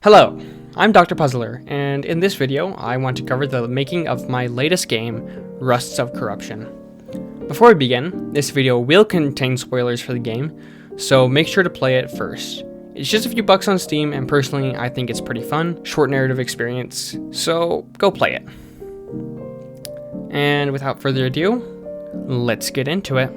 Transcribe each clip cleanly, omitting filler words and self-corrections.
Hello, I'm Dr. Puzzler, and in this video, I want to cover the making of my latest game, Rusts of Corruption. Before we begin, this video will contain spoilers for the game, so make sure to play it first. It's just a few bucks on Steam, and personally, I think it's pretty fun, short narrative experience, so go play it. And without further ado, let's get into it.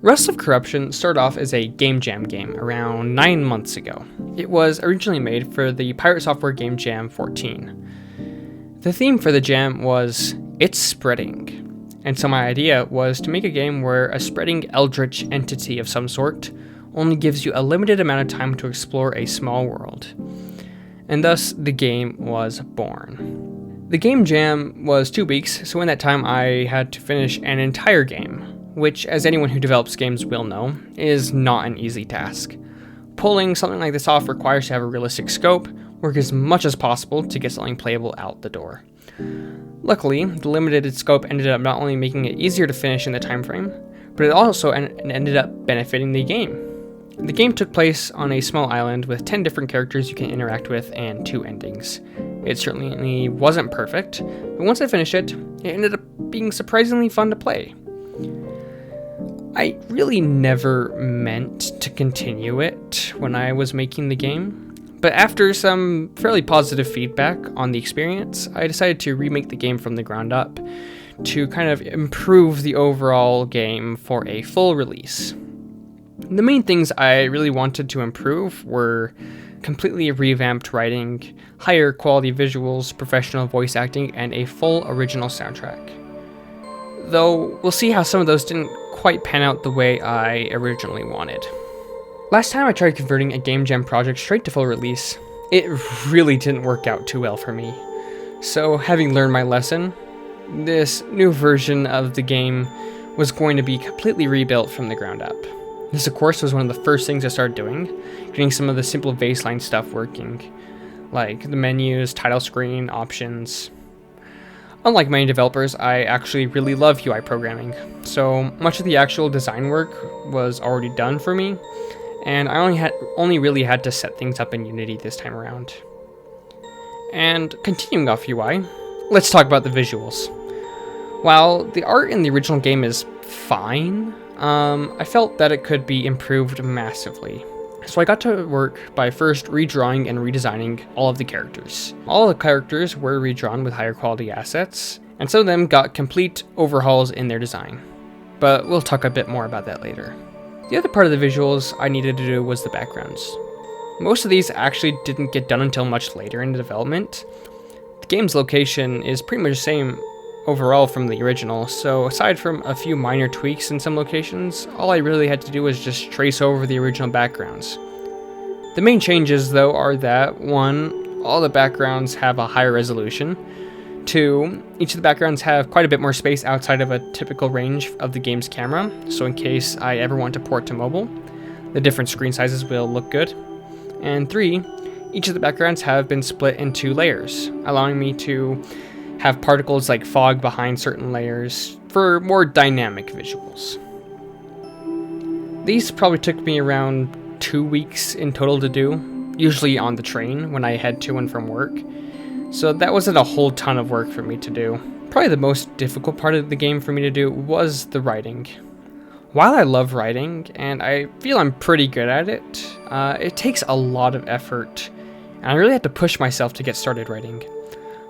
Rusts of Corruption started off as a game jam game around 9 months ago. It was originally made for the Pirate Software Game Jam 14. The theme for the jam was It's Spreading, and so my idea was to make a game where a spreading eldritch entity of some sort only gives you a limited amount of time to explore a small world. And thus, the game was born. The game jam was 2 weeks, so in that time I had to finish an entire game, which, as anyone who develops games will know, is not an easy task. Pulling something like this off requires to have a realistic scope, work as much as possible to get something playable out the door. Luckily, the limited scope ended up not only making it easier to finish in the time frame, but it also ended up benefiting the game. The game took place on a small island with 10 different characters you can interact with and 2 endings. It certainly wasn't perfect, but once I finished it, it ended up being surprisingly fun to play. I really never meant to continue it when I was making the game, but after some fairly positive feedback on the experience, I decided to remake the game from the ground up to kind of improve the overall game for a full release. The main things I really wanted to improve were completely revamped writing, higher quality visuals, professional voice acting, and a full original soundtrack. Though we'll see how some of those didn't quite pan out the way I originally wanted. Last time I tried converting a game jam project straight to full release, it really didn't work out too well for me. So having learned my lesson, this new version of the game was going to be completely rebuilt from the ground up. This of course was one of the first things I started doing, getting some of the simple baseline stuff working, like the menus, title screen, options. Unlike many developers, I actually really love UI programming, so much of the actual design work was already done for me, and I only really had to set things up in Unity this time around. And continuing off UI, let's talk about the visuals. While the art in the original game is fine, I felt that it could be improved massively. So I got to work by first redrawing and redesigning all of the characters. All the characters were redrawn with higher quality assets, and some of them got complete overhauls in their design. But we'll talk a bit more about that later. The other part of the visuals I needed to do was the backgrounds. Most of these actually didn't get done until much later in the development. The game's location is pretty much the same overall from the original, so aside from a few minor tweaks in some locations, all I really had to do was just trace over the original backgrounds. The main changes though are that 1, all the backgrounds have a higher resolution, 2, each of the backgrounds have quite a bit more space outside of a typical range of the game's camera, so in case I ever want to port to mobile, the different screen sizes will look good, and 3, each of the backgrounds have been split into layers, allowing me to have particles like fog behind certain layers for more dynamic visuals. These probably took me around 2 weeks in total to do, usually on the train when I head to and from work, so that wasn't a whole ton of work for me to do. Probably the most difficult part of the game for me to do was the writing. While I love writing, and I feel I'm pretty good at it, it takes a lot of effort, and I really had to push myself to get started writing.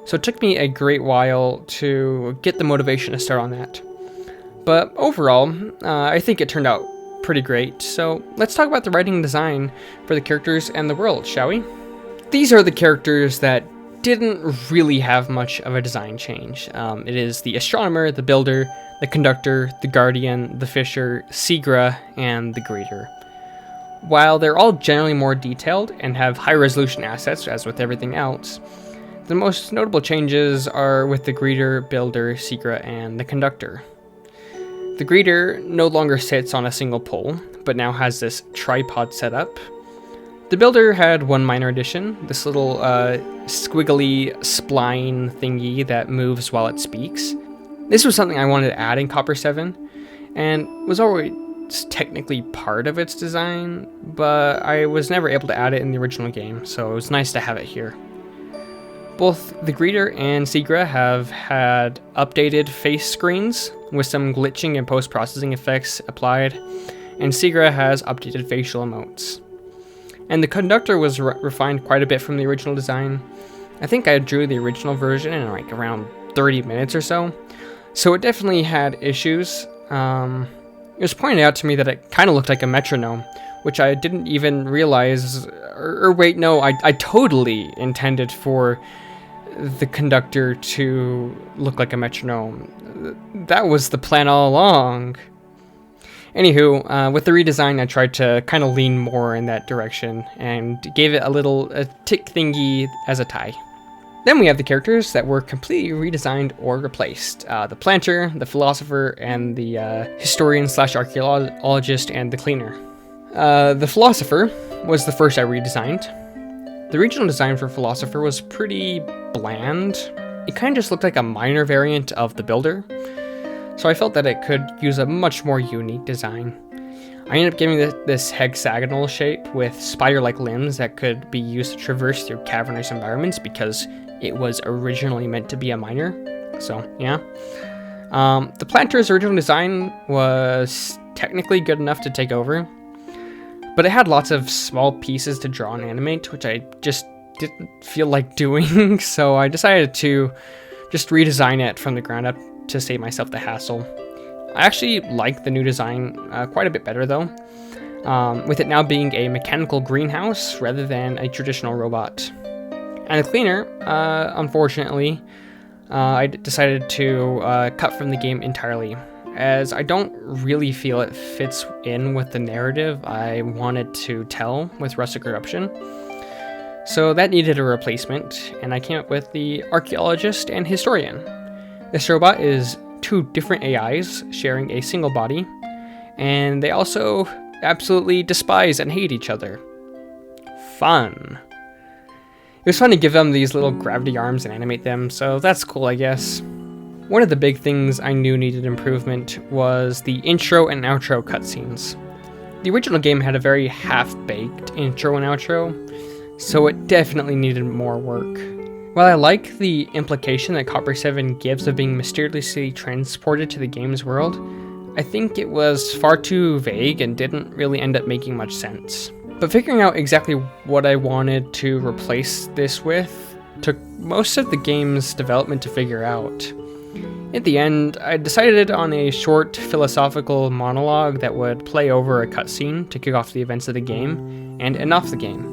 So it took me a great while to get the motivation to start on that. But overall, I think it turned out pretty great. So let's talk about the writing and design for the characters and the world, shall we? These are the characters that didn't really have much of a design change. It is the Astronomer, the Builder, the Conductor, the Guardian, the Fisher, Seagra, and the Greeter. While they're all generally more detailed and have high resolution assets, as with everything else, the most notable changes are with the Greeter, Builder, Seagra, and the Conductor. The Greeter no longer sits on a single pole, but now has this tripod setup. The Builder had one minor addition, this little squiggly spline thingy that moves while it speaks. This was something I wanted to add in Copper 7, and was already it's technically part of its design, but I was never able to add it in the original game, so it was nice to have it here. Both the greeter and Seagra have had updated face screens with some glitching and post-processing effects applied, and Seagra has updated facial emotes. And the conductor was refined quite a bit from the original design. I think I drew the original version in like around 30 minutes or so it definitely had issues. It was pointed out to me that it kind of looked like a metronome, which I didn't even realize, or wait, no, I totally intended for the conductor to look like a metronome. That was the plan all along. Anywho, with the redesign, I tried to kind of lean more in that direction and gave it a tick thingy as a tie. Then we have the characters that were completely redesigned or replaced. The planter, the philosopher, and the historian/archaeologist, and the cleaner. The philosopher was the first I redesigned. The original design for philosopher was pretty bland. It kind of just looked like a minor variant of the builder, so I felt that it could use a much more unique design. I ended up giving this hexagonal shape with spider-like limbs that could be used to traverse through cavernous environments because it was originally meant to be a miner. So, yeah. The planter's original design was technically good enough to take over, but it had lots of small pieces to draw and animate, which I just didn't feel like doing, so I decided to just redesign it from the ground up to save myself the hassle. I actually like the new design quite a bit better though, with it now being a mechanical greenhouse rather than a traditional robot. And the cleaner, unfortunately, I decided to cut from the game entirely, as I don't really feel it fits in with the narrative I wanted to tell with Rustic Corruption. So that needed a replacement, and I came up with the archaeologist and historian. This robot is two different AIs sharing a single body, and they also absolutely despise and hate each other. Fun. It was fun to give them these little gravity arms and animate them, so that's cool, I guess. One of the big things I knew needed improvement was the intro and outro cutscenes. The original game had a very half-baked intro and outro, so it definitely needed more work. While I like the implication that Copper 7 gives of being mysteriously transported to the game's world, I think it was far too vague and didn't really end up making much sense. But figuring out exactly what I wanted to replace this with took most of the game's development to figure out. At the end, I decided on a short philosophical monologue that would play over a cutscene to kick off the events of the game and end off the game.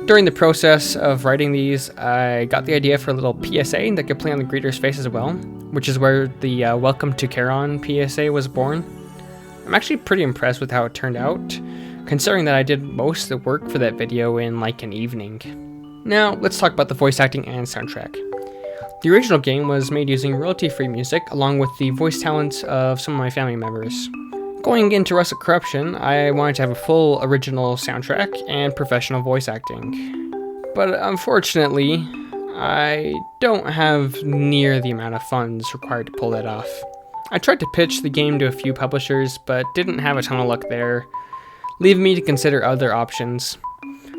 During the process of writing these, I got the idea for a little PSA that could play on the greeter's face as well, which is where the Welcome to Charon PSA was born. I'm actually pretty impressed with how it turned out, considering that I did most of the work for that video in like an evening. Now, let's talk about the voice acting and soundtrack. The original game was made using royalty-free music along with the voice talents of some of my family members. Going into Rustic Corruption, I wanted to have a full original soundtrack and professional voice acting. But unfortunately, I don't have near the amount of funds required to pull that off. I tried to pitch the game to a few publishers, but didn't have a ton of luck there, leaving me to consider other options.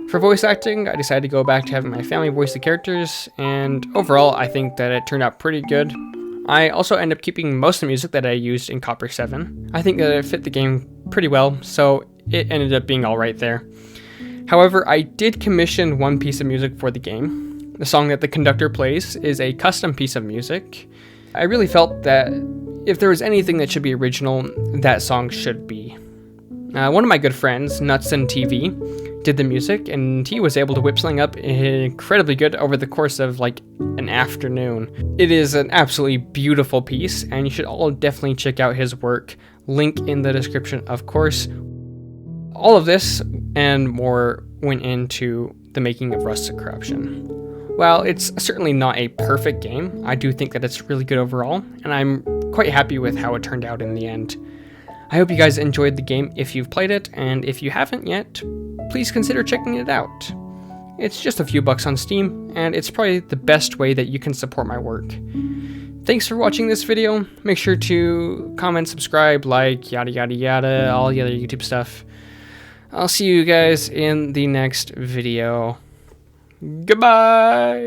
For voice acting, I decided to go back to having my family voice the characters, and overall I think that it turned out pretty good. I also ended up keeping most of the music that I used in Copper 7. I think that it fit the game pretty well, so it ended up being alright there. However, I did commission one piece of music for the game. The song that the conductor plays is a custom piece of music. I really felt that if there was anything that should be original, that song should be. One of my good friends, NutzenTV, did the music, and he was able to whip something up incredibly good over the course of like an afternoon. It is an absolutely beautiful piece, and you should all definitely check out his work. Link in the description, of course. All of this and more went into the making of Rustic Corruption. While it's certainly not a perfect game, I do think that it's really good overall, and I'm quite happy with how it turned out in the end. I hope you guys enjoyed the game if you've played it, and if you haven't yet, please consider checking it out. It's just a few bucks on Steam, and it's probably the best way that you can support my work. Thanks for watching this video. Make sure to comment, subscribe, like, yada yada yada, all the other YouTube stuff. I'll see you guys in the next video. Goodbye!